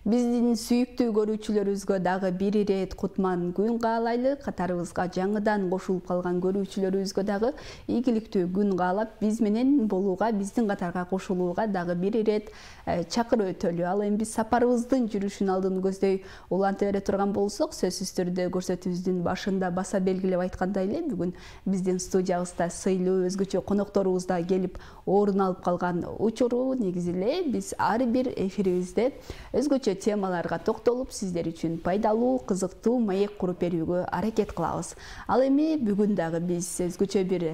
Биздин сүйүктүү көрүүчүлөрүбүзгө дагы бир ирет кутман күн каалайлы. Катарыбызга жаңыдан кошулуп калган көрүүчүлөрүбүзгө дагы ийгиликтүү күн каалап, биз менен болууга, биздин катарга кошулууга дагы бир ирет чакырып өтөлү. Ал эми биз сапарыбыздын жүрүшүн алдын көздөй улантып бере турган болсок, сөзсүз түрдө көрсөтүүбүздүн башында баса белгилеп айткандай эле, бүгүн биздин студиябызда сыйлуу өзгөчө конокторубуз да келип орун алып калган учуру. Негизи эле биз ар бир эфирибизде өзгөчө темаларга токтолуп, сиздер үчүн пайдалуу, кызыктуу маек куруп берүүгө аракет кылабыз. Ал эми бүгүн дагы биз өзгөчө бир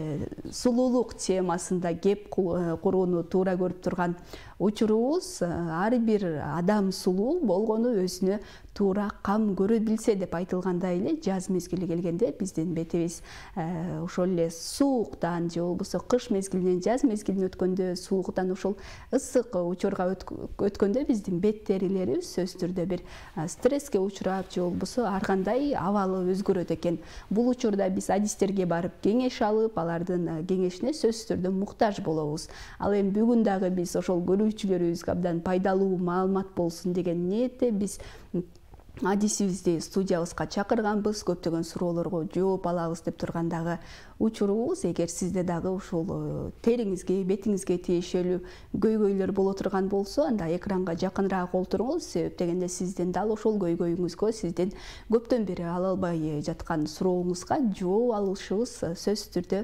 сулуулук темасында кеп курууну туура көрүп турган учурубуз. Ар бир адам сулуу болгону өзүнө туура кам көрө билсе деп айтылгандай эле, жаз мезгили келгенде биздин бетибиз ошол эле сууктан же болбосо кыш мезгилинен жаз мезгилине өткөндө сууктан ошол ысык учурга өткөндө биздин бет терилерибиз сөзсүз түрдө бир стресске учурап же болбосо ар кандай абалы өзгөрөт экен. Бул учурда биз адистерге барып кеңеш алып, алардын кеңешине сөзсүз түрдө муктаж болобуз. Ал эми бүгүн дагы биз ошол көрүүчүлөрүбүзгө абдан пайдалуу маалымат болсун деген ниетте биз адисибизди студиябызга чакырганбыз, көптөгөн суроолорго жооп алабыз деп тургандагы учурубуз. Эгер сизде дагы ушул териңизге, бетиңизге тиешелүү көйгөйлөр боло турган болсо, анда экранга жакыныраак олтуруңуз. Себеп дегенде сиздин дал ошол көйгөйүңүзгө, сиздин көптөн бери ала албай жаткан сурооңузга жооп алышыбыз сөзсүз түрдө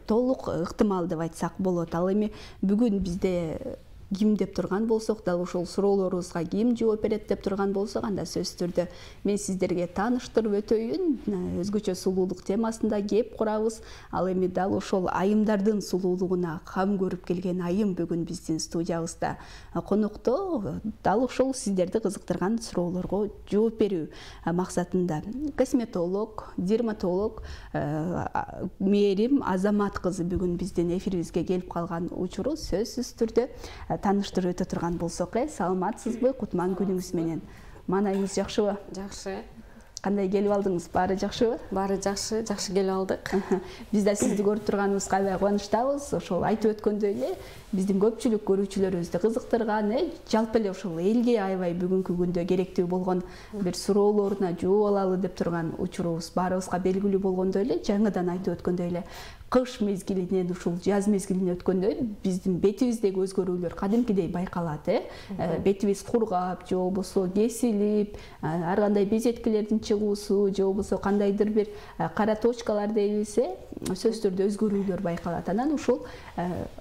толук ыктымал деп айтсак болот. Ал эми бүгүн бизде ким деп турган болсок, дал ошол суроолорубузга ким жооп берет деп турган болсок, анда сөзсүз түрдө мен сиздерге тааныштырып өтөйүн. Өзгөчө сулуулук темасында кеп курабыз. Ал эми дал ошол айымдардын сулуулугуна кам көрүп келген айым бүгүн биздин студиябызда конокто. Дал ошол сиздерди кызыктырган суроолорго жооп берүү максатында косметолог, дерматолог Мээрим Азамат кызы бүгүн биздин эфирибизге келип калган учуру сөзсүз түрдө тааныштырып өтө турган болсок, саламатсызбы? Кутман күнүңүз менен. Маанайыңыз жакшыбы? Жакшы. Кандай келип алдыңыз? Баары жакшыбы? Баары жакшы, жакшы келип алдык. Биз да сизди көрүп турганыбызга аябай кубанычтабыз. Ошол айтып өткөндөй эле, биздин көпчүлүк көрүүчүлөрүбүздү кызыктырган, жалпы эле ошол элге аябай бүгүнкү күндө керектүү болгон бир суроолоруна жооп алалы деп турган учурубуз баарыбызга белгилүү болгондой эле, жаңыдан айтып өткөндөй эле, кыш мезгилинен ушул жаз мезгилине өткөндө биздин бетибиздеги өзгөрүүлөр кадимкидей байкалат. Бетибиз кургап, же болбосо кесилип, ар кандай безеткилердин чыгуусу, же болбосо кандайдыр бир кара точкалар дейбиз, сөзсүз түрдө өзгөрүүлөр байкалат. Анан ушул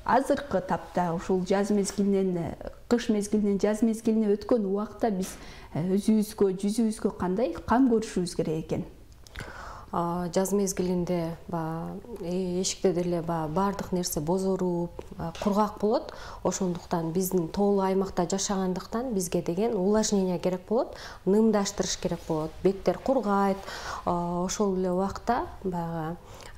азыркы тапта ушул жаз мезгилинен кыш мезгилинен жаз мезгилине өткөн убакта биз өзүбүзгө, жүзүбүзгө кандай кам көрүшүбүз керек экен? Жаз мезгилинде эшикте деле баардык нерсе бозоруп, кургак болот. Ошондуктан биздин тоолуу аймакта жашагандыктан бизге деген увлажнение керек болот, нымдаштырыш керек болот. Беттер кургайт. Ошол эле убакта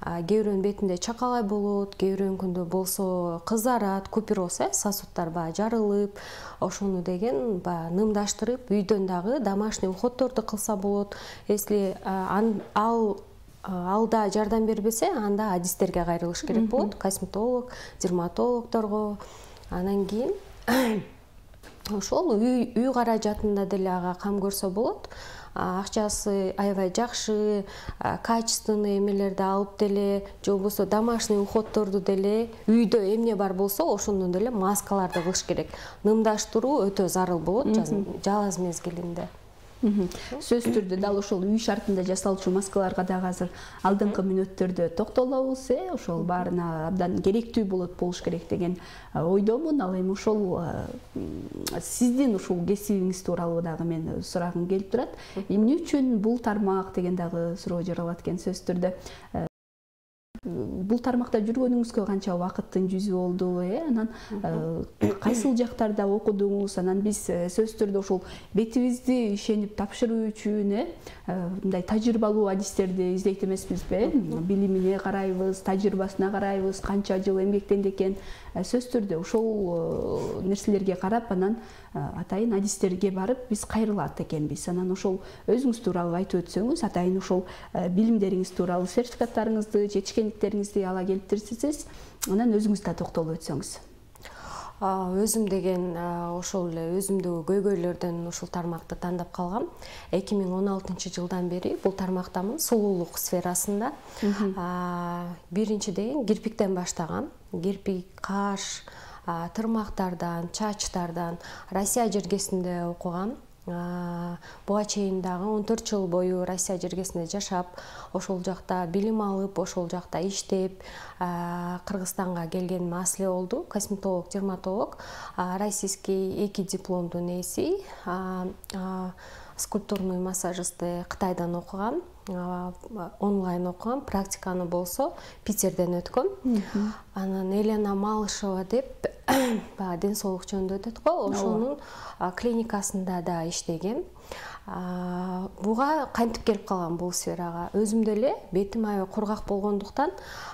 кээ бирөөнүн бетинде чакалай болот, кээ бирөөнүкүндө болсо кызарат, купероз, сосудтар жарылып, ошону деген нымдаштырып, үйдөн дагы домашний уходдорду кылса болот. Если алда жардам бербесе, анда адистерге кайрылыш керек болот, косметолог, дерматологдорго. Анан кийин ошол үй каражатында деле ага кам көрсө болот. Акчасы аябай жакшы, качественный эмелерди алып деле, же болбосо домашний уходдорду деле, үйдө эмне бар болсо ошондон деле маскаларды кылыш керек. Нымдаштыруу өтө зарыл болот жаз мезгилинде. Сөз түрдө дал ошол үй шартында жасалчу маскаларга дагы азыр алдыңкы мүнөттөрдө токтолобуз. Ошол баарына абдан керектүү болуш керек деген ойдомун. Ал эми ошол сиздин ушул кесибиңиз тууралуу дагы мен сурагым келип турат. Эмне үчүн бул тармак деген дагы суроо жаралат экен. Сөз түрдө бул тармакта жүргөнүңүзгө канча убакыттын жүзү болду, анан кайсыл жактарда окудуңуз? Анан биз сөзсүз түрдө ошол бетибизди ишенип тапшыруу үчүн мындай тажрыйбалуу адистерди издейт эмеспизби? Билимине карайбыз, тажрыйбасына карайбыз, канча жыл эмгектенди экен. Сөзсүз түрдө ошол нерселерге карап, анан атайын адистерге барып биз кайрылат экенбиз. Анан ошол өзүңүз тууралуу айтып өтсөңүз, атайын ошол билимдериңиз тууралуу сертификаттарыңызды, жетишкендиктериңизди ала келиптирсиз, анан өзүңүз да токтолуп өтсөңүз. Өзүм деген ошол эле өзүмдү көйгөйлөрдөн ушул тармакты тандап калгам. 2016 жылдан бери бул тармактамын, сулуулук сферасында. Биринчи деген кирпиктен баштагам. Кирпик, каш, тырмактардан, чачтардан Россия жергесинде окугам. Буга чейин дагы 14 жыл бою Россия жергесинде жашап, ошол жакта билим алып, ошол жакта иштеп, Кыргызстанга келгениме аз эле болду. Косметолог, дерматолог, российский 2 дипломдун ээси, скульптурный массажистти Кытайдан окугам, онлайн окугам, практиканы болсо Питерден өткөм. Анан Елена Малышева деп ден соолук жөнүндө өтөт го, ошонун клиникасында да иштегем. Буга кантип келип калгам бул сферага? Өзүмдө эле бетим аябай кургак болгондуктан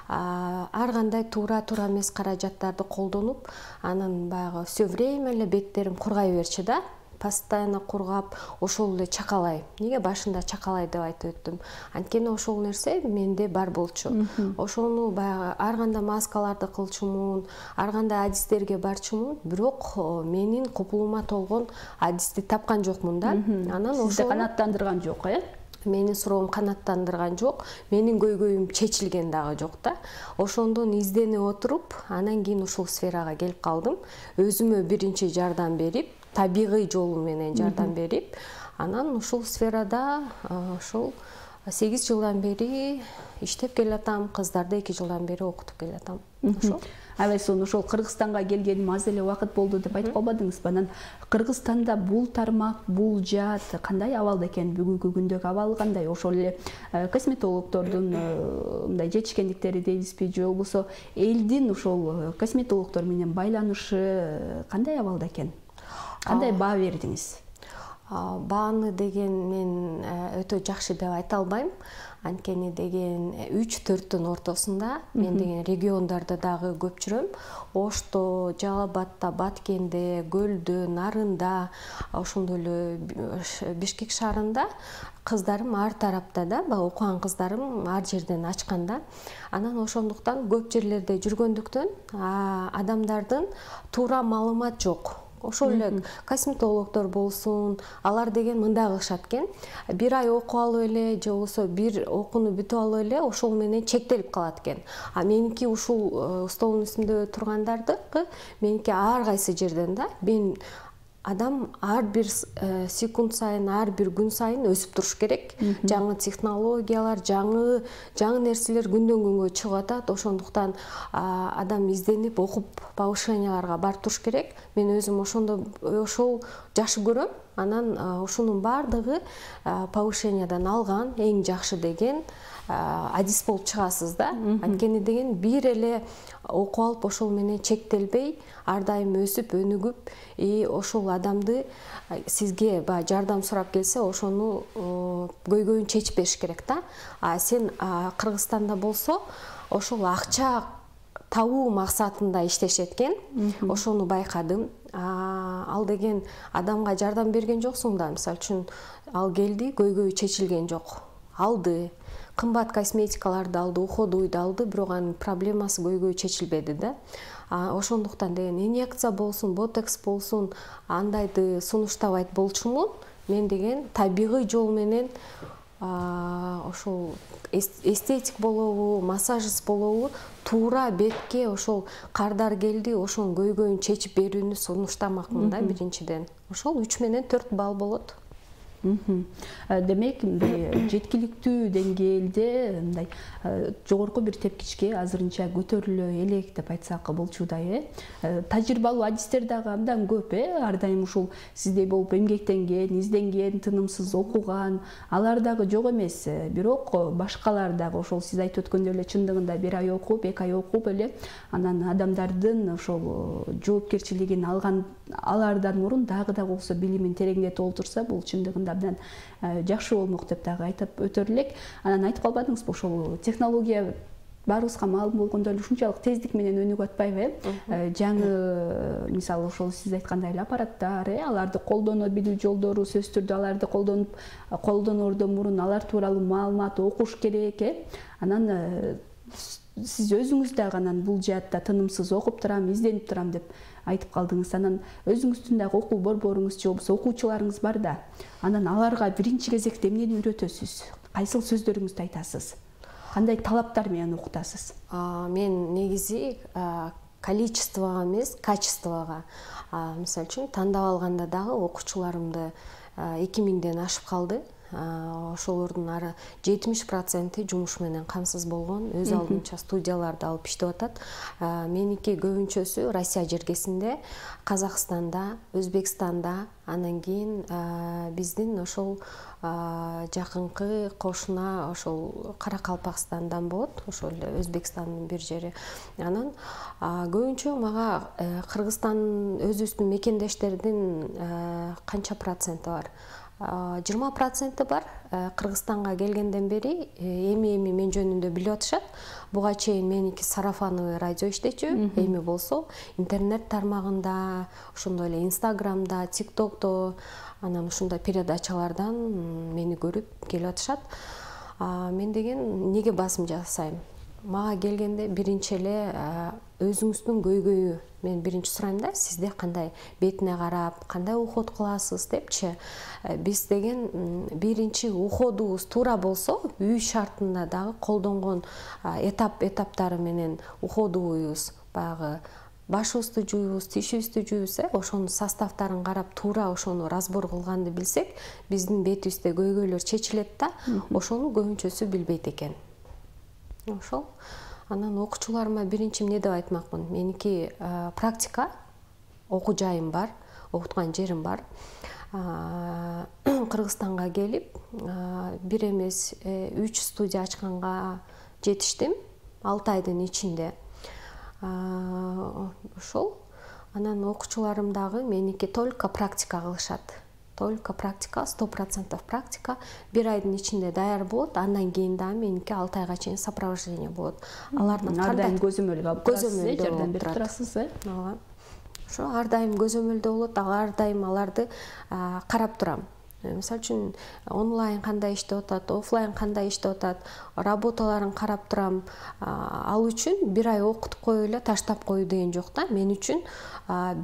ар кандай туура эмес каражаттарды колдонуп, анан баягы все время эле беттерим кургай берчү да. Постоянно кургап, ошол эле чакалай. Неге башында чакалай деп айтып өттүм. Анткени ошол нерсе менде бар болчу. Ошону баягы ар кандай маскаларды кылчумун, ар кандай адистерге барчумун, бирок менин купулума толгон адисти тапкан жокмун да. Анан сизди канааттандырган жок, Менин суроом канааттандырган жок, менин көйгөйүм чечилген дагы жок да. Ошондон изденип отуруп, анан кийин ушул сферага келип калдым. Өзүмө биринчи жардам берип, табигый жолу менен жардам берип, анан ушул сферада ушул 8 жылдан бери иштеп келатам, кыздарды 2 жылдан бери окутуп келатам. Ошол. Аябай сонун ошол Кыргызстанга келгениме аз эле убакыт болду деп айтып калбадыңызбы? Анан Кыргызстанда бул тармак, бул жаат кандай абалда экен? Бүгүнкү күндөгү абалы кандай? Ошол эле косметологдордун мындай жетишкендиктери дейбизби, же болбосо элдин ошол косметологдор менен байланышы кандай абалда экен? Кандай баа бердиңиз? Бааны деген мен өтө жакшы деп айта албайм. Анткени деген 3-4-түн ортосунда мен деген региондордо дагы көп жүрөм. Ошто, Жалал Абадта, Баткенде, Көлдө, Нарында, ошондой эле Бишкек шаарында кыздарым ар тарапта да, окуган кыздарым ар жерден ачканда. Анан ошондуктан көп жерлерде жүргөндүктөн адамдардын туура маалымат жок. Ошол эле косметологдор болсун, алар деген мындай кылышат экен. Бир ай окуп алып эле, же болбосо бир окууну бүтүп алып эле ошол менен чектелип калат экен. Меники ушул столдун үстүндө тургандардыкы, меники ар кайсы жерден да. Мен адам ар бир секунд сайын, ар бир күн сайын өсүп туруш керек. Жаңы технологиялар, жаңы нерселер күндөн күнгө чыгып атат. Ошондуктан адам изденип, окуп, повышенияларга барып туруш керек. Мен өзүм ошол жакшы көрөм. Анан ушунун баардыгы повышениядан алган, эң жакшы деген адис болуп чыгасыз да. Анткени деген бир эле окуп алып ошол менен чектелбей, ар дайым өсүп, өнүгүп, ошол адамды сизге жардам сурап келсе, ошону көйгөйүн чечип бериш керек да. Сен Кыргызстанда болсо, ошол акча табуу максатында иштешет экен. Ошону байкадым. Ал деген адамга жардам берген жоксуң да, мисалы үчүн ал келди, көйгөйү чечилген жок. Алды, кымбат косметикаларды алды, уходуйду алды, бирок анын проблемасы көйгөйү чечилбеди да. Ошондуктан деген инъекция болсун, ботекс болсун, андайды сунуштабайт болчумун. Мен деген табигый жол менен ошол эстетик болобу, массажист болобу, туура бетке ошол кардар келди, ошонун көйгөйүн чечип берүүнү сунуштамакмын да биринчиден. Ошол 3 менен 4 балл болот. Демек, жеткиликтүү деңгээлде мындай жогорку бир тепкичке азырынча көтөрүлө элек деп айтсак болчудай, тажрыйбалуу адистер дагы абдан көп, ар дайым ушул сиздей болуп эмгектенген, изденген, тынымсыз окуган, алар дагы жок эмес. Бирок башкалар дагы ошол сиз айтып өткөндөй эле чындыгында 1 ай окуп, 2 ай окуп эле анан адамдардын ошол жоопкерчилигин алган, алардан мурун дагы болсо билимин тереңдетип олтурса, бул чындыгында абдан жакшы болмок деп дагы айтып өтөр элек. Анан айтып калбадыңызбы, ошол технология баарыбызга маалым болгондой эле ушунчалык тездик менен өнүгүп атпайбы? Жаңы, мисалы ошол сиз айткандай эле аппараттар, аларды колдоно билүү жолдору, сөзсүз түрдө аларды колдоноордон мурун алар тууралуу маалымат окуш керек, анан сиз өзүңүз дагы анан бул жаатта тынымсыз окуп турам, изденип турам деп айтып калдыңыз. Анан өзүңүздүн дагы окуу борборуңуз же болбосо окуучуларыңыз бар да. Анан аларга биринчи кезекте эмнени үйрөтөсүз? Кайсыл сөздөрүңүздү айтасыз? Кандай талаптар менен окутасыз? Мен негизи количествого эмес, качествого. Мисалы үчүн тандап алганда дагы окуучуларымды 2000ден ашып калды. Ошолордун 70% жумуш менен камсыз болгон, өз алдынча студияларды алып иштеп атат. Меники көбүнчөсү Россия жергесинде, Казакстанда, Өзбекстанда, анан кийин биздин ошол жакынкы кошуна ошол Каракалпакстандан болот, ошол эле Өзбекстандын бир жери. Анан көбүнчө мага Кыргызстан өзүбүздүн мекендештердин канча проценти бар? 20% бар. Кыргызстанга келгенден бери эми мен жөнүндө билип атышат. Буга чейин меники сарафановый радио иштечү, эми болсо интернет тармагында, ошондой эле Инстаграмда, ТикТокто, анан ушундай передачалардан мени көрүп келип атышат. Мен деген эмнеге басым жасайм? Мага келгенде биринчи эле өзүңүздүн көйгөйү мен биринчи сурайм да, сизде кандай бетине карап, кандай уход кыласыз депчи. Биз деген биринчи уходубуз туура болсо, үй шартында дагы колдонгон этаптары менен уходубуз баягы башыбызды жуйбуз, тишибизди жуйбуз, ошонун составтарын карап туура ошону разбор кылганды билсек, биздин бетибизде көйгөйлөр чечилет да, ошону көбүнчөсү билбейт экен. Ошол. Анан окуучуларыма биринчи эмне деп айтмакмын? Меники практика, окуу жайым бар, окуткан жерим бар. Кыргызстанга келип, бир эмес 3 студия ачканга жетиштим 6 айдын ичинде. Ошол. Анан окуучуларым дагы меники только практика кылышат. Только практика, 100% практика. Бир айдын ичинде даяр болот, андан кийин дагы меники 6 айга чейин сопровождение болот. Алардын ар дайым көзөмөлгө алып турасыз, жардам берип турасыз, Ооба. Ошо ар дайым көзөмөлдө болот, ар дайым аларды карап турам. Мисалы үчүн онлайн кандай иштеп атат, офлайн кандай иштеп атат, работаларын карап турам. Ал үчүн бир ай окутуп коюп эле таштап коюу деген жок да. Мен үчүн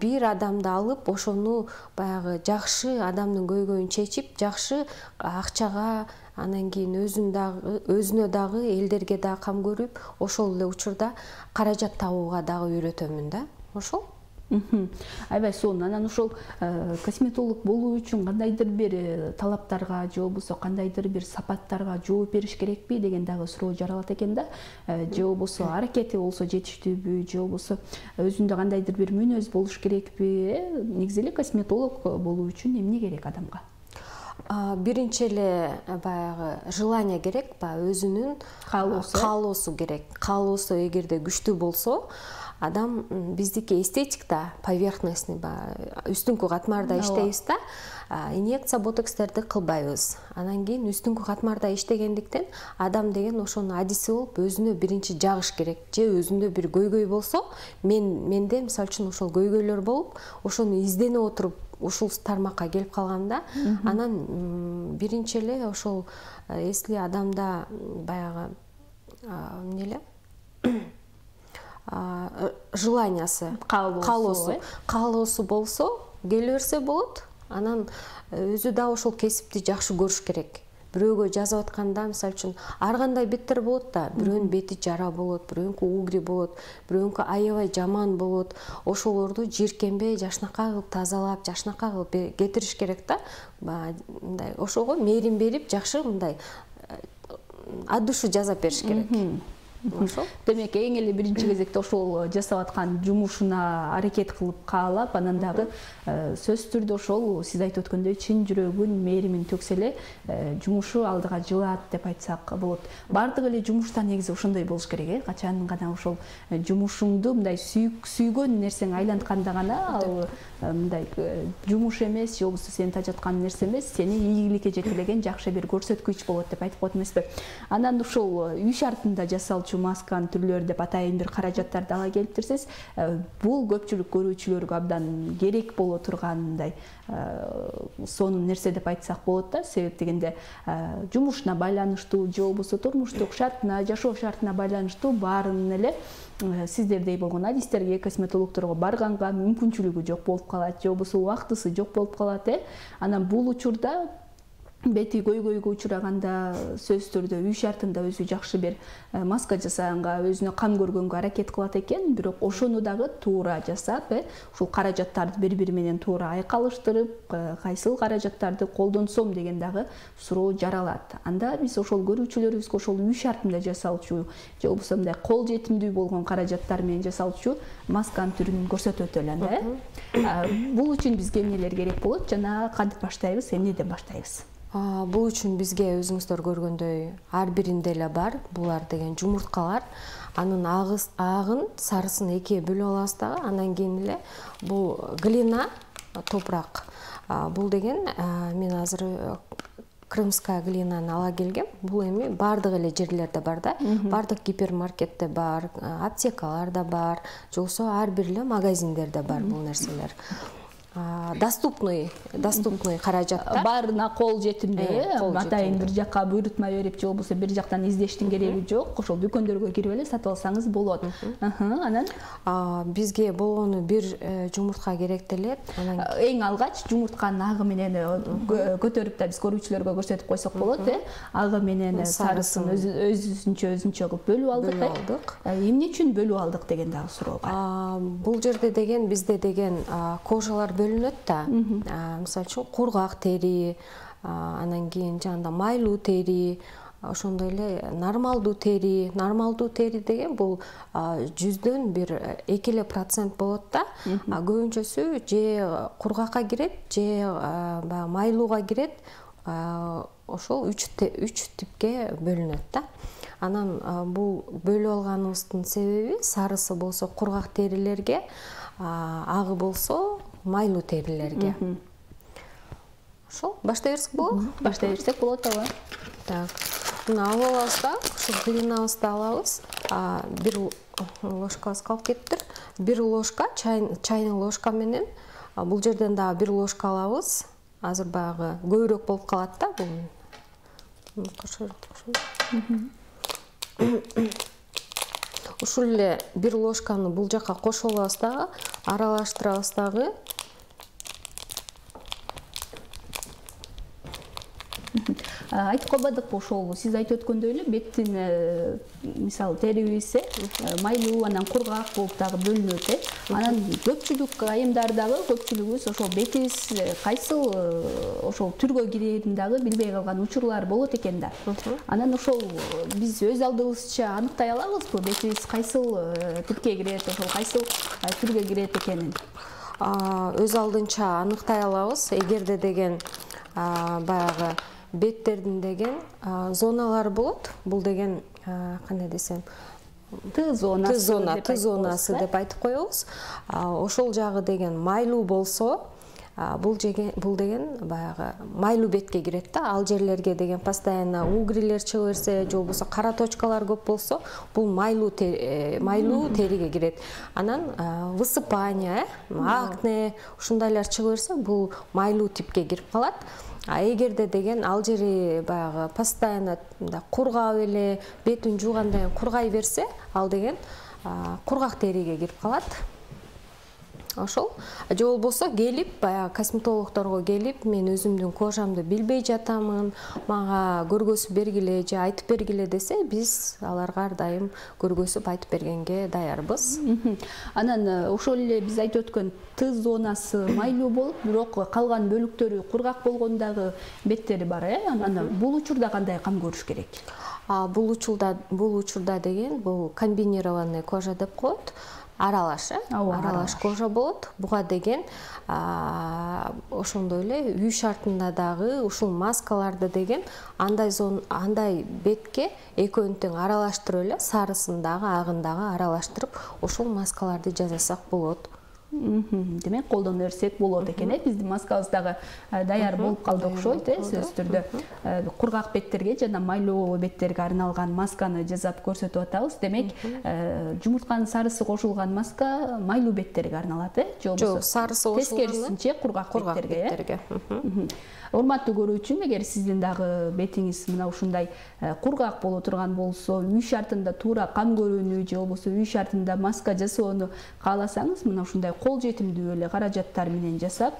бир адамды алып, ошону баягы жакшы адамдын көйгөйүн чечип, жакшы акчага, анан кийин өзүнө дагы, элдерге дагы кам көрүп, ошол эле учурда каражат табууга дагы үйрөтөмүн да. Ошол. Аябай сонун. Анан ошол косметолог болуу үчүн кандайдыр бир талаптарга же болбосо кандайдыр бир сапаттарга жооп бериш керекпи деген дагы суроо жаралат экен да. Же болбосо аракети болсо жетиштүүбү, же болбосо өзүндө кандайдыр бир мүнөз болуш керекпи? Негизи эле косметолог болуу үчүн эмне керек адамга? Биринчи эле баягы желание керек, өзүнүн каалоосу керек. Каалоосу эгерде күчтүү болсо, адам биздики эстетикта поверхностный, үстүңкү катмарда иштейбиз да, инъекция, ботокстерди кылбайбыз. Анан кийин үстүңкү катмарда иштегендиктен адам деген ошону адиси болуп өзүнө биринчи жагыш керек. Же өзүндө бир көйгөй болсо, менде мисалы үчүн ошол көйгөйлөр болуп, ошону изденип отуруп ушул тармакка келип калганда, анан биринчи эле ошол если адамда баягы эмне эле желаниясы, каалоосу болсо, келе берсе болот. Анан өзү да ошол кесипти жакшы көрүш керек. Бирөөгө жазып атканда, мисалы үчүн, ар кандай беттер болот да, бирөөнүн бети жара болот, бирөөнүкү угри болот, бирөөнүкү аябай жаман болот. Ошолорду жиркенбей, жакшынакай кылып тазалап, жакшынакай кылып кетириш керек да. Мындай ошого мээрим берип, жакшы мындай от души жазап бериш керек. Демек, эң эле биринчи кезекте ошол жасап аткан жумушуна аракет кылып каалап, анан дагы сөзсүз түрдө ошол сиз айтып өткөндөй чын жүрөгүн, мээримин төксө эле жумушу алдыга жылат деп айтсак болот. Бардык эле жумушта негизи ошондой болуш керек, качан гана ошол жумушуңду мындай сүйгөн нерсең айлантканда гана ал мындай жумуш эмес, же болбосо сени тажаткан нерсе эмес, сени ийгиликке жетелеген жакшы бир көрсөткүч болот деп айтып коет эмеспи. Анан ушул үй шартында жасалчу жасалчу масканын түрлөрү деп атайын бир каражаттарды ала келиптирсиз, бул көпчүлүк көрүүчүлөргө абдан керек боло тургандай сонун нерсе деп айтсак болот да. Себеп дегенде жумушуна байланыштуу же болбосо турмуштук шартына, жашоо шартына байланыштуу баарын эле сиздердей болгон адистерге, косметологдорго барганга мүмкүнчүлүгү жок болуп калат, же болбосо убактысы жок болуп калат. Анан бул учурда бети көйгөйгө учураганда сөзсүз түрдө үй шартында өзү жакшы бир маска жасаганга, өзүнө кам көргөнгө аракет кылат экен, бирок ошону дагы туура жасап, ушул каражаттарды бири-бири менен туура айкалыштырып, кайсыл каражаттарды колдонсом деген дагы суроо жаралат. Анда биз ошол көрүүчүлөрүбүзгө ошол үй шартында жасалчу, же болбосо мындай кол жетимдүү болгон каражаттар менен жасалчу масканын түрүн көрсөтөт элем. Бул үчүн бизге эмнелер керек болот жана кантип баштайбыз, эмнеден баштайбыз? Бул үчүн бизге өзүңүздөр көргөндөй ар биринде эле бар. Булар деген жумурткалар. Анын агын, сарысын экиге бөлүп алабыз дагы. Андан кийин эле бул глина, топурак. Бул деген мен азыр крымская глинаны ала келгем. Бул эми бардык эле жерлерде бар да. Бардык гипермаркетте бар, аптекаларда бар, же болбосо ар бир эле магазиндерде бар бул нерселер. Доступный каражатта. Баарына кол жетимдүү. Атайын бир жакка буйрутма берип, же болбосо бир жактан издештин кереги жок. Ошол дүкөндөргө кирип эле сатып алсаңыз болот. Анан бизге болгону бир жумуртка керек делет. Эң алгач жумуртканын агы менен көтөрүп да биз көрүүчүлөргө көрсөтүп койсок болот. Агы менен сарысын өзүнчө кылып бөлүп алдык. Эмне үчүн бөлүп алдык деген дагы суроо бар. Бул жерде деген бизде деген кожалар бөлүнөт да. Мисалы үчүн кургак тери, анан кийин жанда майлуу тери, ошондой эле нормалдуу тери. Нормалдуу тери деген бул 100дөн бир 2% болот да. Көбүнчөсү же кургакка кирет, же майлууга кирет. Ошол 3 типке бөлүнөт да. Анан бул бөлүп алганыбыздын себеби сарысы болсо кургак терилерге, агы болсо майлуу терилерге. Ошол баштай берсек болобу? Баштай берсек болот, ооба. Так. Муну алып алабыз да, ушул глинабызды алабыз. Бир ложкабыз калып кетиптир. Бир ложка, чайный ложка менен бул жерден дагы бир ложка алабыз. Азыр баягы көбүрөөк болуп калат да бул. Ушул эле бир ложканы бул жакка кошуп алабыз дагы, аралаштырабыз дагы. Айтып койбадыкпы, ошол сиз айтып өткөндөй эле беттин мисалы терибиз майлуу, анан кургак болуп дагы бөлүнөт. Анан көпчүлүк айымдардагы көпчүлүгүбүз ошол бетибиз кайсыл ошол түргө кирерин дагы билбей калган учурлар болот экен да. Анан ошол биз өз алдыбызча аныктай алабызбы, бетибиз кайсыл типке кирет, ошол кайсыл түргө кирет экенин? Өз алдынча аныктай алабыз. Эгерде деген баягы беттердин деген зоналары болот. Бул деген кандай десем, Т зонасы деп айтып коебуз. Ошол жагы деген майлуу болсо, бул деген баягы майлуу бетке кирет да. Ал жерлерге деген постоянно угрилер чыга берсе, же болбосо кара точкалар көп болсо, бул майлуу териге кирет. Анан высыпание, акне, ушундайлар чыга берсе, бул майлуу типке кирип калат. Эгерде деген ал жери баягы постоянно кургап эле, бетин жуугандан кийин кургай берсе, ал деген кургак териге кирип калат. Ошол. Же болбосо келип, баягы косметологдорго келип, мен өзүмдүн кожамды билбей жатамын, мага көргөзүп бергиле же айтып бергиле десе, биз аларга ар дайым көргөзүп айтып бергенге даярбыз. Анан ошол эле биз айтып өткөн Т зонасы майлуу болуп, бирок калган бөлүктөрү кургак болгондагы беттери бар, Анан бул учурда кандай кам көрүш керек? Бул учурда деген бул комбинированный кожа деп коет. Аралаш кожа болот. Буга деген ошондой эле үй шартында дагы ушул маскаларды деген андай бетке экөөнү тең аралаштырып эле, сарысын дагы агын дагы аралаштырып ошол маскаларды жасасак болот. Демек колдоно берсек болот экен. Биздин маскабыз дагы даяр болуп калды окшойт, сөзсүз түрдө. Кургак беттерге жана майлуу беттерге арналган масканы жасап көрсөтүп атабыз. Демек, жумуртканын сарысы кошулган маска майлуу беттерге арналат, жок, сарысы кошулган тескерисинче кургак беттерге. Урматтуу көрүүчүм, эгер сиздин дагы бетиңиз мына ушундай кургак боло турган болсо, үй шартында туура кам көрүүнү же болбосо үй шартында маска жасоону кааласаңыз, мына ушундай кол жетимдүү эле каражаттар менен жасап,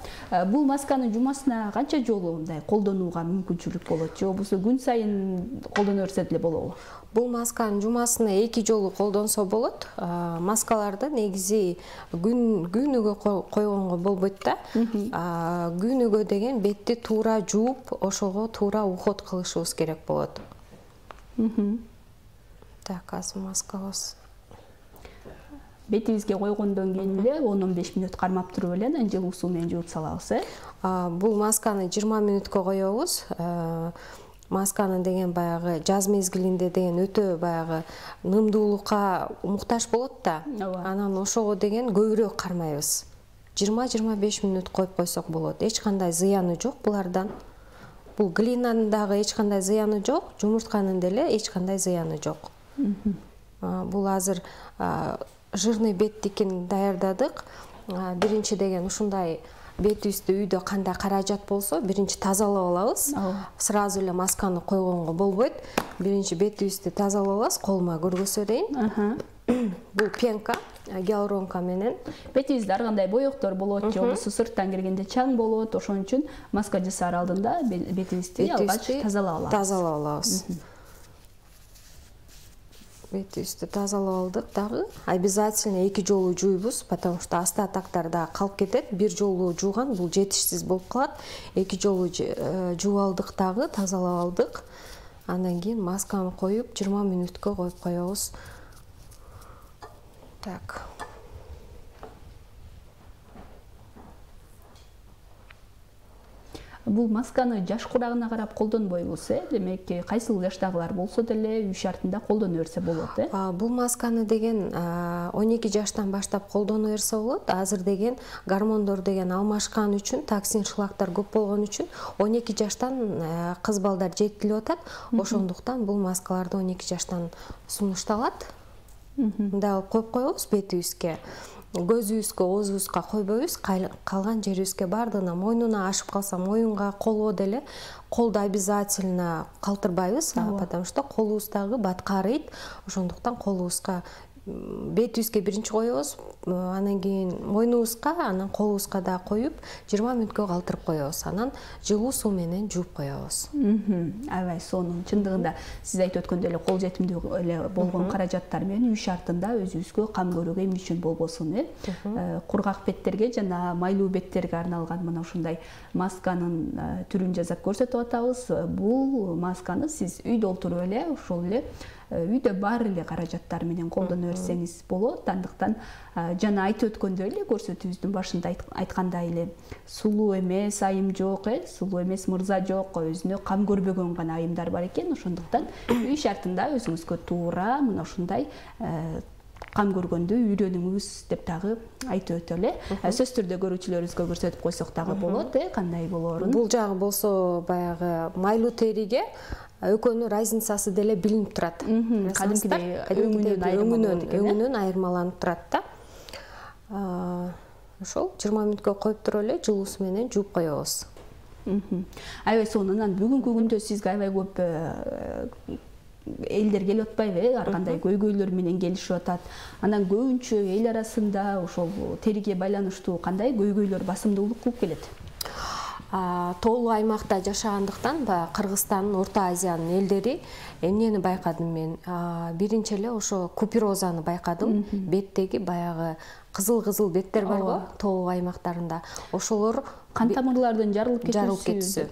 бул масканы жумасына канча жолу мындай колдонууга мүмкүнчүлүк болот же болбосо күн сайын колдоно берсе деле болобу? Бул масканын жумасына 2 жолу колдонсо болот. Маскаларды негизи күнүгө койгонго болбойт да. Күнүгө деген бетти туура жууп, ошого туура уход кылышыбыз керек болот. Так, азыр маскабыз бетибизге койгондон кийин эле 10-15 мүнөт кармап туруп эле анан жылуу суу менен жууп салабыз, Бул масканы 20 мүнөткө коебуз. Масканы деген баягы жаз мезгилинде деген өтө баягы нымдуулукка муктаж болот да. Анан ошого деген көбүрөөк кармайбыз. 20-25 мүнөт коюп койсок болот. Эч кандай зыяны жок булардан. Бул глинанын дагы эч кандай зыяны жок, жумуртканын деле эч кандай зыяны жок. Бул азыр жирный беттикин даярдадык. Биринчи деген ушундай бетибизде үйдө кандай каражат болсо, биринчи тазалап алабыз. Сразу эле масканы койгонго болбойт. Биринчи бетибизди тазалап алабыз, колума көргөзө дейин. Бул пенка, гиалуронка менен. Бетибизде ар кандай боектор болот, же болбосо сырттан киргенде чаң болот, ошон үчүн маска жасаар алдында бетибизди алгач тазалап алабыз. Тазалап алабыз. Бетибизди тазалап алдык дагы. Обязательно 2 жолу жууйбуз, потому что остатактар да калып кетет. Бир жолу жууган бул жетишсиз болуп калат. 2 жолу жууп алдык дагы, тазалап алдык. Андан кийин масканы коюп 20 мүнөткө коюп коебуз. Так. Бул масканы жаш курагына карап колдонбойбуз, Демек, кайсыл жаштагылар болсо деле үй шартында колдоно берсе болот, Бул масканы деген 12 жаштан баштап колдоно берсе болот. Азыр деген гормондор деген алмашкан үчүн, токсин шлактар көп болгон үчүн 12 жаштан кыз балдар жетилип атат. Ошондуктан бул маскаларды 12 жаштан сунушталат. Мындай алып коюп коебуз бетибизге. Көзүбүзгө, оозубузга койбойбуз, калган жерибизге бардыгына, мойнуна ашып калса моюнга, колго деле колду обязательно калтырбайбыз, потому что колубуздагы батка арыйт. Ошондуктан колубузга бетибизге биринчи коебуз, анан кийин мойнубузга, анан колубузга да коюп 20 мүнөткө калтырып коебуз. Анан жылуу суу менен жууп коебуз. Аябай сонун. Чындыгында сиз айтып өткөндөй эле кол жетимдүү эле болгон каражаттар менен үй шартында өзүбүзгө кам көрүүгө эмне үчүн болбосун, Кургак беттерге жана майлуу беттерге арналган мына ушундай масканын түрүн жасап көрсөтүп атабыз. Бул масканы сиз үйдө отуруп эле, ошол эле үйдө бар эле каражаттар менен колдоно берсеңиз болот. Андыктан жана айтып өткөндөй эле көрсөтүүбүздүн башында айткандай эле сулуу эмес айым жок, сулуу эмес мырза жок, өзүнө кам көрбөгөн гана айымдар бар экен. Ошондуктан үй шартында өзүңүзгө туура мына ушундай кам көргөндү үйрөнүңүз деп дагы айтып өтөлү. Сөзсүз түрдө көрүүчүлөрүбүзгө көрсөтүп койсок дагы болот, кандай болоорун. Бул жагы болсо баягы майлуу териге экөөнүн разницасы деле билинип турат. Өңүнөн айырмаланып турат да. Ошол 20 мүнөткө коюп туруп эле жылуу суу менен жууп коебуз. Аябай сонун. Бүгүнкү күндө сизге аябай көп элдер келип атпайбы, ар кандай көйгөйлөр менен келишип атат. Анан көбүнчө эл арасында ошол териге байланыштуу кандай көйгөйлөр басымдуулук кылып келет? Тоолуу аймакта жашагандыктан Кыргызстандын, Орто Азиянын элдери эмнени байкадым мен? Биринчи эле ошо куперозаны байкадым. Беттеги баягы кызыл-кызыл беттер барбы, тоолуу аймактарында. Ошолор кан тамырлардын жарылып кетүүсү.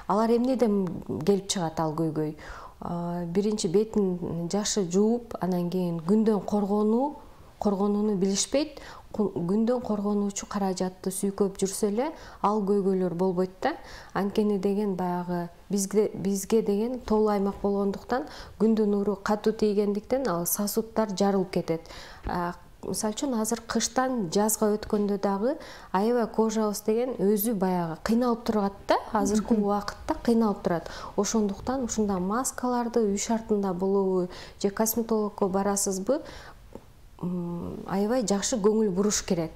Алар эмнеден келип чыгат ал көйгөй? Биринчи бетин жашы жууп, анан кийин күндөн коргонууну билишпейт. Күндөн коргонуучу каражатты сүйкөп жүрсө эле ал көйгөйлөр болбойт да. Анткени деген баягы бизге деген тоолуу аймак болгондуктан күндүн нуру катуу тийгендиктен ал сосудтар жарылып кетет. мисалы үчүн азыр кыштан жазга өткөндө дагы аябай кожабыз деген өзү баягы кыйналып турат да, азыркы убакытта кыйналып турат. Ошондуктан ушундай маскаларды үй шартында болобу же косметологко барасызбы, аябай жакшы көңүл буруш керек.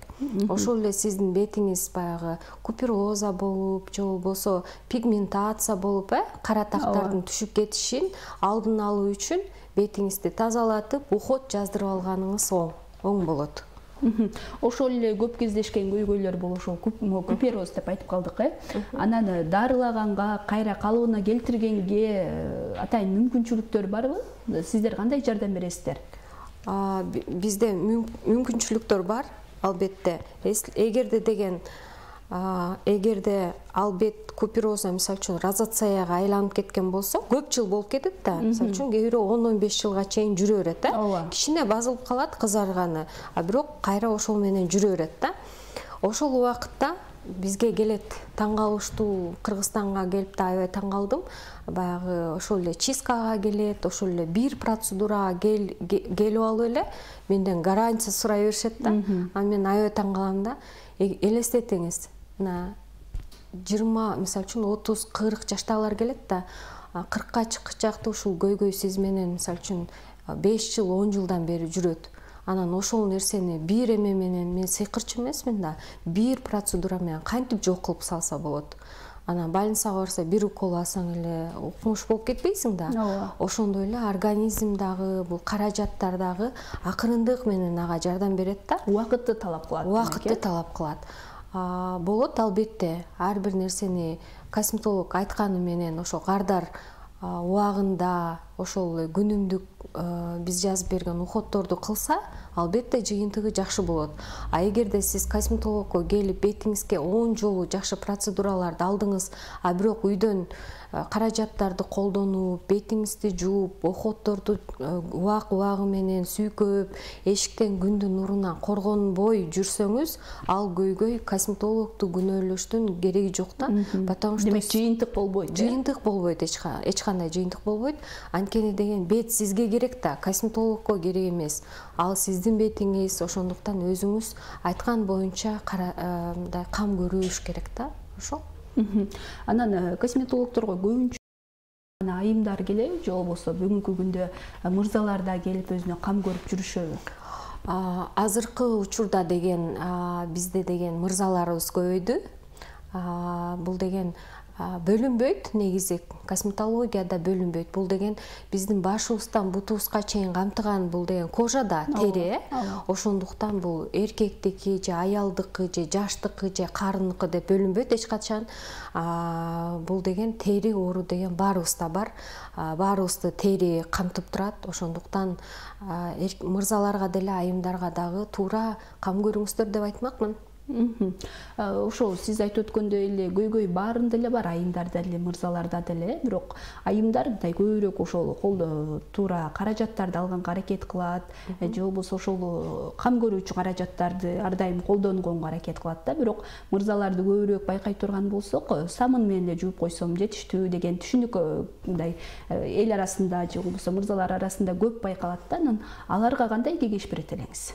Ошол эле сиздин бетиңиз баягы купероза болуп же болбосо пигментация болуп, кара тактардын түшүп кетишин алдын алуу үчүн бетиңизди тазалатып, уход жаздырып алганыңыз оң болот. Ошол эле көп кездешкен көйгөйлөр бул ошол купероз деп айтып калдык, Анан дарылаганга, кайра калыбына келтиргенге атайын мүмкүнчүлүктөр барбы? Сиздер кандай жардам бересиздер? Бизде мүмкүнчүлүктөр бар, албетте. Эгерде албет купероза мисалы үчүн розацияга айланып кеткен болсо, көп жыл болуп кетет да. Мисалы үчүн кээ бирөө 10-15 жылга чейин жүрө берет, кичине базылып калат кызарганы, бирок кайра ошол менен жүрө берет да. Ошол убакытта бизге келет, таң калыштуу, Кыргызстанга келип да аябай таң калдым. Баягы ошол эле чисткага келет, ошол эле бир процедурага келип алып эле менден гарантия сурай беришет да. Мен аябай таң калам да. Элестетиңиз, 20, мисалы үчүн 30-40 жаштагылар келет да, 40-ка чыкчакты ушул көйгөй сиз менен мисалы үчүн 5 жыл, 10 жылдан бери жүрөт. Анан ошол нерсени бир эме менен, мен сыйкырчы эмесмин да, бир процедура менен кантип жок кылып салса болот. Анан больницага барса бир укол алсаң эле укмуш болуп кетпейсиң да. Ошондой эле организм дагы, бул каражаттар дагы акырындык менен ага жардам берет да. Убакытты талап кылат. Убакытты талап кылат. Болот албетте, ар бир нерсени косметолог айтканы менен ошо кардар убагында ошол күнүмдүк биз жазып берген уходдорду кылса, албетте жыйынтыгы жакшы болот. Эгерде сиз косметологко келип бетиңизге 10 жолу жакшы процедураларды алдыңыз, бирок үйдөн каражаттарды колдонуп, бетиңизди жууп, уходдорду убак-убагы менен сүйкөп, эшиктен күндүн нурунан коргонбой жүрсөңүз, ал көйгөй косметологду күнөөлөштүн кереги жок да. Потому что демек жыйынтык болбойт. Жыйынтык болбойт, эч кандай жыйынтык болбойт. Анткени деген бет сизге керек да, косметологко керек эмес. Ал сиздин бетиңиз, ошондуктан өзүңүз айткан боюнча кам көрүш керек да. Ошол. Анан косметологторго көбүнчө айымдар келеби, же болбосо бүгүнкү күндө мырзалар да келип өзүнө кам көрүп жүрүшөбү? Азыркы учурда деген бизде деген мырзаларыбыз көбөйдү. Бул деген бөлүнбөйт, негизи косметологияда бөлүнбөйт. Бул деген биздин башыбыздан бутубузга чейин камтыган, бул деген кожада, тери. Ошондуктан бул эркектики же аялдыкы же жаштыкы же карындыкы деп бөлүнбөйт эч качан. Бул деген тери оору деген баарыбызда бар. Баарыбызды тери камтып турат. Ошондуктан мырзаларга деле, айымдарга дагы туура кам көрүңүздөр деп айтмакмын. Ошол сиз айтып өткөндөй эле көйгөй баарында эле бар, айымдарда эле, мырзаларда деле, бирок айымдар мындай көбүрөөк ошол туура каражаттарды алганга аракет кылат, же болбосо ошол кам көрүүчү каражаттарды ар дайым колдонгонго аракет кылат да. Бирок мырзаларды көбүрөөк байкай турган болсок, самын менен эле жууп койсом жетиштүү деген түшүнүк мындай эл арасында же болбосо мырзалар арасында көп байкалат да. Анан аларга кандай кеңеш берет элеңиз?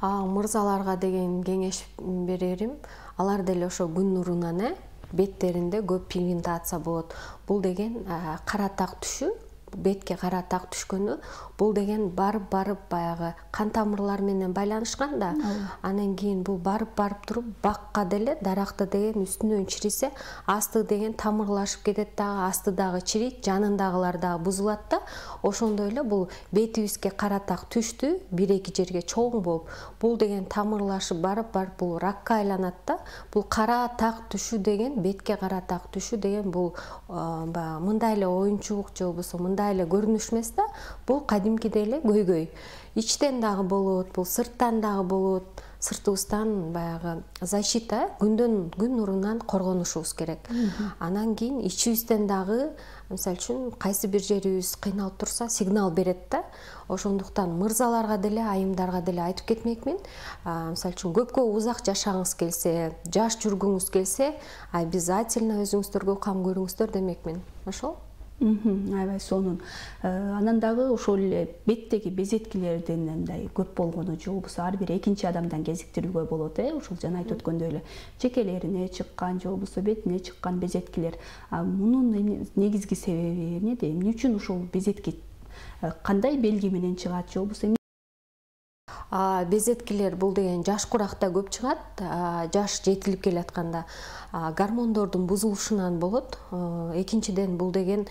Мырзаларга деген кеңеш берерим, алар деле ошо күн нурунан беттеринде көп пигментация болот. Бул деген кара так түшү, бетке кара так түшкөнү, бул деген барып баягы кан тамырлар менен байланышкан да. Анан кийин бул барып туруп бакка деле, даракты деген үстүнөн чирисе, асты деген тамырлашып кетет дагы, асты дагы чирийт, жанындагылар дагы бузулат да. Ошондой эле бул бетибизге кара так түштү, 1-2 жерге чоң болуп, бул деген тамырлашып барып бул ракка айланат да. Бул кара так түшү деген, бетке кара так түшү деген бул мындай эле оюнчулук же болбосо мындай эле көрүнүш эмес да. Бул кадимкидей эле көйгөй. Ичтен дагы болот, бул сырттан дагы болот. Сыртыбыздан баягы защита, күн нурунан коргонушубуз керек. Анан кийин ичибизден дагы, мисалы үчүн кайсы бир жерибиз кыйналып турса, сигнал берет да. Ошондуктан мырзаларга деле, айымдарга деле айтып кетмекмин. Мисалы үчүн көпкө узак жашагыңыз келсе, жаш жүргүңүз келсе, обязательно өзүңүздөргө кам көрүңүздөр демекмин. Ошол. Аябай сонун. Анан дагы ошол эле беттеги безеткилердин мындай көп болгону же болбосо ар бир экинчи адамдан кезиктирүүгө болот, ошол жана айтып өткөндөй эле чекелерине чыккан же болбосо бетине чыккан безеткилер. Мунун негизги себеби эмнеде? Эмне үчүн ошол безетки кандай белги менен чыгат же болбосо безеткилер бул деген жаш куракта көп чыгат. Жаш жетилип келатканда гормондордун бузулушунан болот. Экинчиден бул деген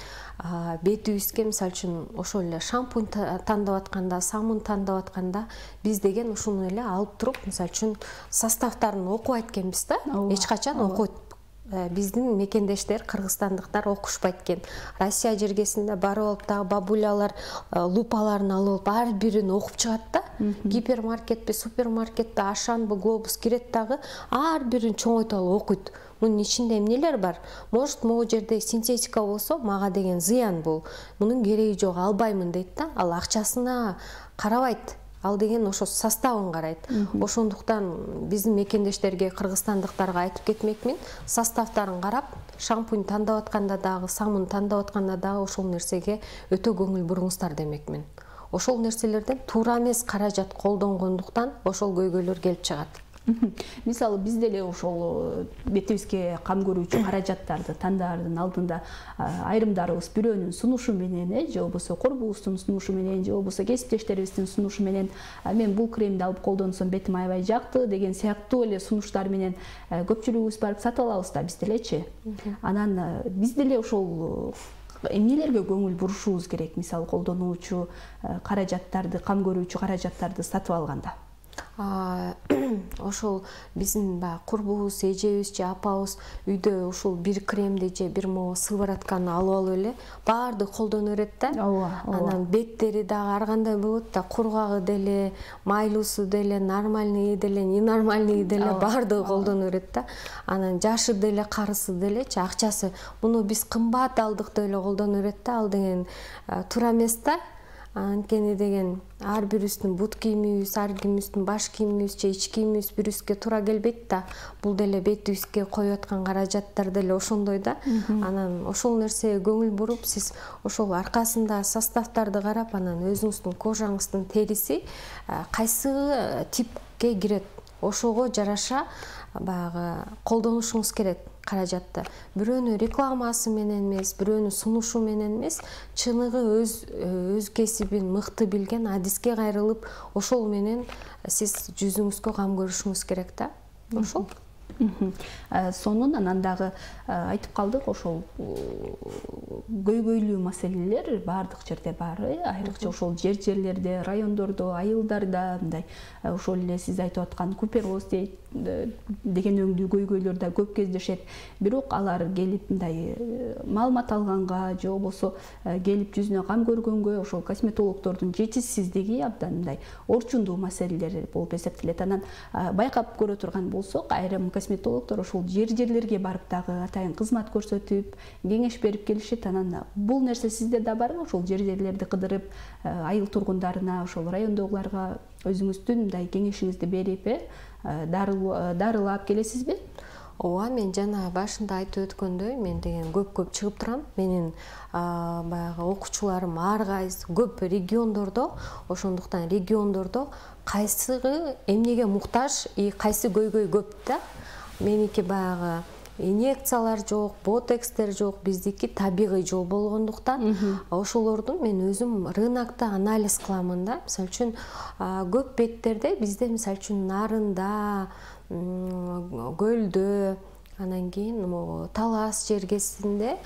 бетибизге мисалы үчүн ошол эле шампунь тандап атканда, самун тандап атканда биз деген ушуну эле алып туруп, мисалы үчүн составтарын окубайт экенбиз да. Эч качан окуйт. Биздин мекендештер, кыргызстандыктар окушпайт экен. Россия жергесинде барып алып дагы бабулялар лупаларын алып ар бирин окуп чыгат да. Гипермаркетпи, супермаркетте Ашанбы, Глобус кирет дагы ар бирин чоңойтуп алып окуйт. Мунун ичинде эмнелер бар? Может, могу жерде синтетика болсо, мага деген зыян бул. Мунун кереги жок, албаймын дейт да. Ал акчасына карабайт. Ал деген ошо составын карайт. Ошондуктан биздин мекендештерге, кыргызстандыктарга айтып кетмекмин, составтарын карап, шампунь тандап атканда дагы, самун тандап атканда дагы ошол нерсеге өтө көңүл буруңуздар демекмин. Ошол нерселерден туура эмес каражат колдонгондуктан ошол көйгөйлөр келип чыгат. Мисалы бизде эле ошол бетибизге кам көрүүчү каражаттарды тандаардын алдында айрымдарыбыз бирөөнүн сунушу менен, же болбосо корбуубуздун сунушу менен, же болбосо кесиптештерибиздин сунушу менен мен бул кремди алып колдонсом бетим аябай жакты деген сыяктуу эле сунуштар менен көпчүлүгүбүз барып сатып алабыз да бизде элечи. Анан бизде эле ошол эмнелерге көңүл бурушубуз керек, мисалы колдонуучу каражаттарды, кам көрүүчү каражаттарды сатып алганда? Ошол биздин баягы курбубуз, эжебиз же апабыз үйдө ушул бир кремди же бир могу сыворотканы алып алып эле баардыгы колдоно берет да. Анан беттери дагы ар кандай болот да, кургагы деле, майлуусу деле, нормальный деле, ненормальный деле баардыгы колдоно берет да. Анан жашы деле, карысы делечи, акчасы муну биз кымбат алдык деп эле колдоно берет да. Ал деген туура эмес да. Анткени деген ар бирибиздин бут кийимибиз, ар бирибиздин баш кийимибиз же ич кийимибиз бирибизге туура келбейт да. Бул деле бетибизге коюп аткан каражаттар деле ошондой да. Анан ошол нерсеге көңүл буруп, сиз ошол аркасында составтарды карап, анан өзүңүздүн кожаңыздын териси кайсы типке кирет, ошого жараша баягы колдонушуңуз керек каражатты. Бирөөнүн рекламасы менен эмес, бирөөнүн сунушу менен эмес, чыныгы өз кесибин мыкты билген адиске кайрылып, ошол менен сиз жүзүңүзгө кам көрүшүңүз керек да. Ошол. Сонун анан дагы айтып калдык, ошол көйгөйлүү маселелер баардык жерде бар, айрыкча ошол жерлерде, райондордо, айылдарда мындай ошол эле сиз айтып аткан купероз деген өңдүү көйгөйлөр да көп кездешет. Бирок алар келип мындай маалымат алганга же болбосо келип жүзүнө кам көргөнгө ошол косметологдордун жетишсиздиги абдан мындай орчундуу маселелер болуп эсептелет. Анан байкап көрө турган болсок, айрым косметологдор ошол жерлерге барып дагы атайын кызмат көрсөтүп, кеңеш берип келишет. Анан бул нерсе сизде да барбы? Ошол жерлерди кыдырып, айыл тургундарына, ошол райондогуларга өзүңүздүн мындай кеңешиңизди берип, дарылап келесизби? Ооба, мен жана башында айтып өткөндөй, мен деген көп чыгып турам. Менин баягы окуучуларым ар кайсы көп региондордо, ошондуктан региондордо кайсыгы эмнеге муктаж, кайсы көйгөй көп да. Меники баягы инъекциялар жок, ботекстер жок, биздики табигый жол болгондуктан ошолордун мен өзүм рынокто анализ кыламын да. Мисалы үчүн көп беттерде бизде мисалы үчүн Нарында, Көлдө, анан кийин Талас жергесинде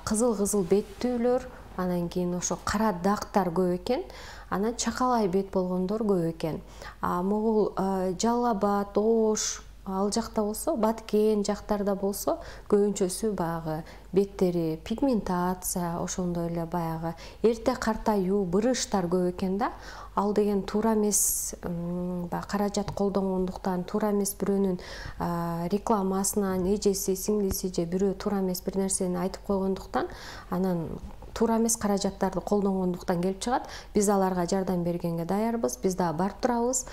кызыл беттүүлөр, анан кийин ошо кара дактар көп экен. Анан чакалай бет болгондор көп экен. Могул Жалал Абад, Ош, ал жакта болсо, Баткен жактарда болсо, көбүнчөсү баягы беттери пигментация, ошондой эле баягы эрте картаюу, бырыштар көп экен да. Ал деген туура эмес, каражат колдонгондуктан, туура эмес бирөөнүн рекламасынан эжеси, сиңдиси же бирөө туура эмес бир нерсени айтып койгондуктан, анан туура эмес каражаттарды колдонгондуктан келип чыгат. Биз аларга жардам бергенге даярбыз. Биз дагы барып турабыз.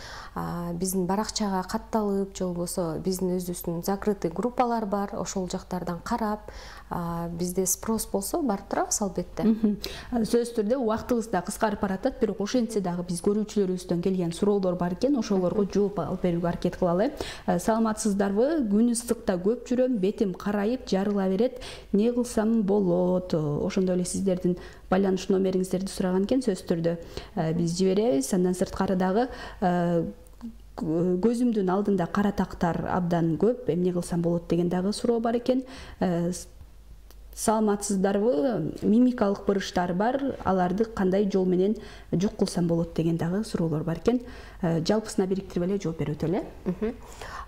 Биздин баракчага катталып, же болбосо биздин өзүбүздүн закрытый группалар бар. Ошол жактардан карап, бизде спрос болсо барып турабыз албетте. Сөзсүз түрдө убактыбыз да кыскарып баратат, бирок ошентсе дагы биз көрүүчүлөрүбүздөн келген суроолор бар экен, ошолорго жооп алып берүүгө аракет кылалы. Саламатсыздарбы? Күн ысыкта көп жүрөм, бетим карайып, жарыла берет. Не кылсам болот? Ошондой эле сиздердин байланыш номериңиздерди сураган экен, сөзсүз түрдө биз жиберебиз. Андан сырткары дагы көзүмдүн алдында кара тактар абдан көп, эмне кылсам болот деген дагы суроо бар экен. Саламатсыздарбы? Мимикалык бырыштар бар, аларды кандай жол менен жок кылсам болот деген дагы суроолор бар экен. Жалпысына бириктирип эле жооп берип өтөлү.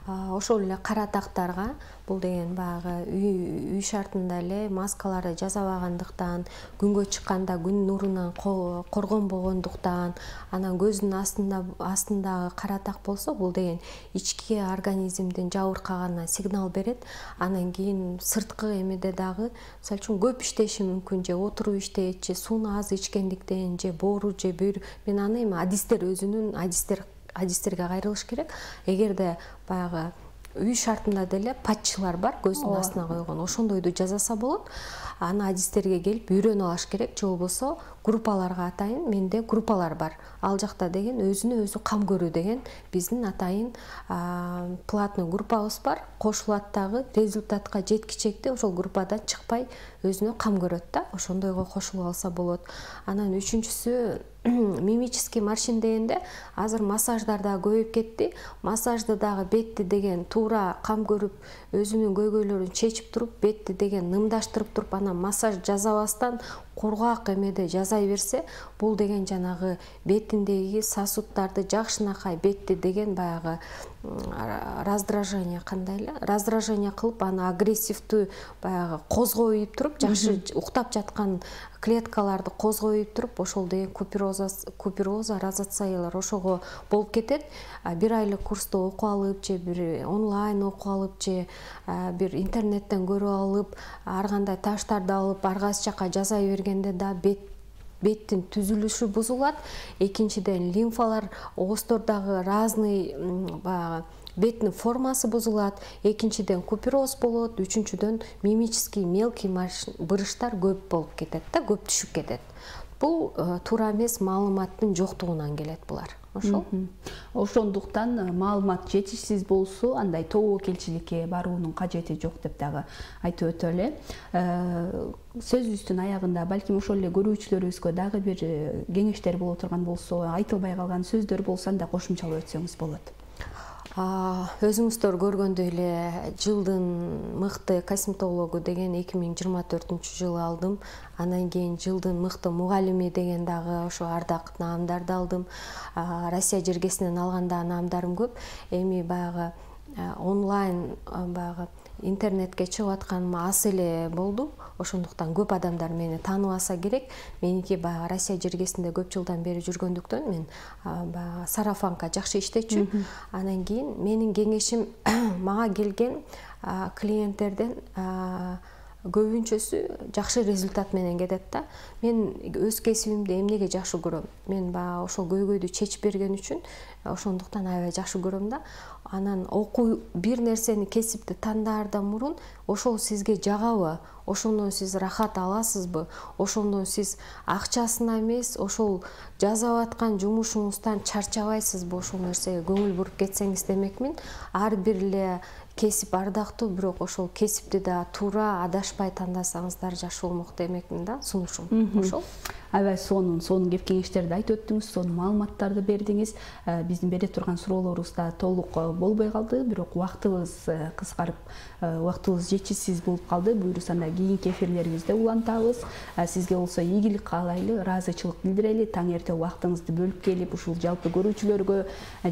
Ошол эле кара тактарга бул деген баягы үй шартында эле маскаларды жасабагандыктан, күнгө чыкканда күн нурунан коргонбогондуктан, анан көздүн астындагы кара так болсо, бул деген ички организмдин жабыркаганына сигнал берет. Анан кийин сырткы эмеде дагы, мисалы үчүн көп иштеши мүмкүн, же отуруп иштейт, же сууну аз ичкендиктен, же боору, же бүйүр. Мен аны эми өзүнүн адистерге кайрылыш керек. Эгерде баягы үй шартында деле патчылар бар, көздүн астына койгон, ошондойду жасаса болот. Аны адистерге келип үйрөнүп алыш керек, же болбосо группаларга атайын, менде группалар бар. Ал жакта деген өзүнө өзү кам көрүү деген биздин атайын платный группабыз бар. Кошулат дагы результатка жеткичекти ошол группадан чыкпай өзүнө кам көрөт да. Ошондойго кошулуп алса болот. Анан үчүнчүсү мимический морщин дегенде азыр массаждар да көбөйүп кетти. Массажды дагы бетти деген туура кам көрүп, өзүнүн көйгөйлөрүн чечип туруп, бетти деген нымдаштырып туруп, анан массаж жасабастан кургак эмеде жасай берсе, бул деген жанагы бетиндеги сосуддарды жакшынакай бетти деген баягы раздражение кандай эле? Раздражение кылып, аны агрессивдүү баягы козгоюп туруп, жакшы уктап жаткан клеткаларды козгоюп туруп, ошол деген купероза, розоциялар ошого болуп кетет. Бир айлык курсту окуп алып, же бир онлайн окуп алып, же бир интернеттен көрүп алып, ар кандай таштарды алып, ар кайсы жака жасай бергенде да беттин түзүлүшү бузулат. Экинчиден лимфалар, оозтордогу разный баягы беттин формасы бузулат. Экинчиден купероз болот. Үчүнчүдөн мимический мелкий бырыштар көп болуп кетет да, көп түшүп кетет. Бул туура эмес маалыматтын жоктугунан келет булар. Ошол. Ошондуктан маалымат жетишсиз болсо, андай тобокелчиликке баруунун кажети жок деп дагы айтып өтөлү. Сөзүбүздүн аягында балким ошол эле көрүүчүлөрүбүзгө дагы бир кеңештер боло турган болсо, айтылбай калган сөздөр болсо анда кошумчалап өтсөңүз болот. Өзүңүздөр көргөндөй эле жылдын мыкты косметологу деген 2024-жылы алдым. Анан кийин жылдын мыкты мугалими деген дагы ошо ардак наамдарды алдым. Россия жергесинен алганда наамдарым көп. Эми баягы онлайн баягы интернетке чыгып атканыма аз эле болду. Ошондуктан көп адамдар мени тааныбаса керек. Меники баягы Россия жергесинде көп жылдан бери жүргөндүктөн мен баягы сарафанка жакшы иштечү. Анан кийин менин кеңешим мага келген клиенттерден көбүнчөсү жакшы результат менен кетет да. Мен өз кесибимди эмнеге жакшы көрөм? Мен баягы ошол көйгөйдү чечип берген үчүн ошондуктан аябай жакшы көрөм да. Анан окуу бир нерсени кесипти тандаардан мурун ошол сизге жагабы? Ошондон сиз рахат аласызбы? Ошондон сиз акчасына эмес, ошол жасап аткан жумушуңуздан чарчабайсызбы? Ошол нерсеге көңүл буруп кетсеңиз демекмин. Ар бир эле кесип ардактуу, бирок ошол кесипти да туура адашпай тандасаңыздар жакшы болмок демекмин да, сунушум. Ошол. Аябай сонун кеп кеңештерди айтып өттүңүз, сонун маалыматтарды бердиңиз. Биздин бере турган суроолорубуз да толук болбой калды, бирок убактыбыз кыскарып, убактыбыз жетишсиз болуп калды. Буюрса анда кийинки эфирлерибизде улантабыз. Сизге болсо ийгилик каалайлы, ыраазычылык билдирели. Таң эрте убактыңызды бөлүп келип, ушул жалпы көрүүчүлөргө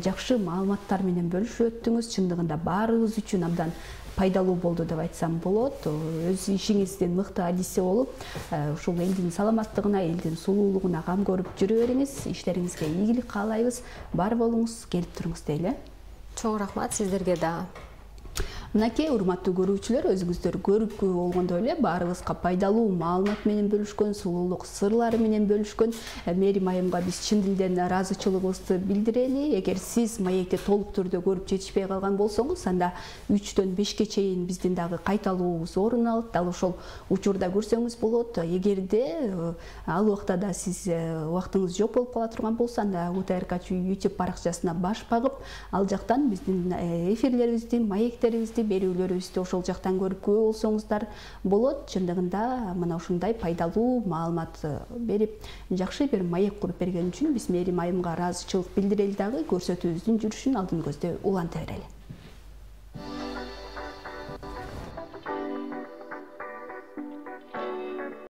жакшы маалыматтар менен бөлүшүп өттүңүз. Чындыгында баарыбыз үчүн абдан пайдалуу болду деп айтсам болот. Өз ишиңиздин мыкты адиси болуп, ушул элдин саламаттыгына, элдин сулуулугуна кам көрүп жүрө бериңиз. Иштериңизге ийгилик каалайбыз. Бар болуңуз, келип туруңуз дейли. Чоң рахмат сиздерге да. Мынакей урматтуу көрүүчүлөр, өзүңүздөр көрүп болгондой эле баарыбызга пайдалуу маалымат менен бөлүшкөн, сулуулук сырлары менен бөлүшкөн Мээрим айымга биз чын дилден ыраазычылыгыбызды билдирели. Эгер сиз маекти толук түрдө көрүп жетишпей калган болсоңуз, анда 3-төн 5ке чейин биздин дагы кайталуубуз орун алат. Дал ошол учурда көрсөңүз болот. Эгерде ал убакта сиз убактыңыз жок болуп кала турган болсо, анда УТРК YouTube баракчасына баш багып, ал жактан биздин эфирлерибизди, маектерибизди, берүүлөрүбүздү ошол жактан көрүп күбө болсоңуздар болот. Чындыгында мына ушундай пайдалуу маалымат берип, жакшы бир маек куруп берген үчүн биз Мээрим айымга ыраазычылык билдирели дагы, көрсөтүүбүздүн жүрүшүн алдын көздөй уланта берели.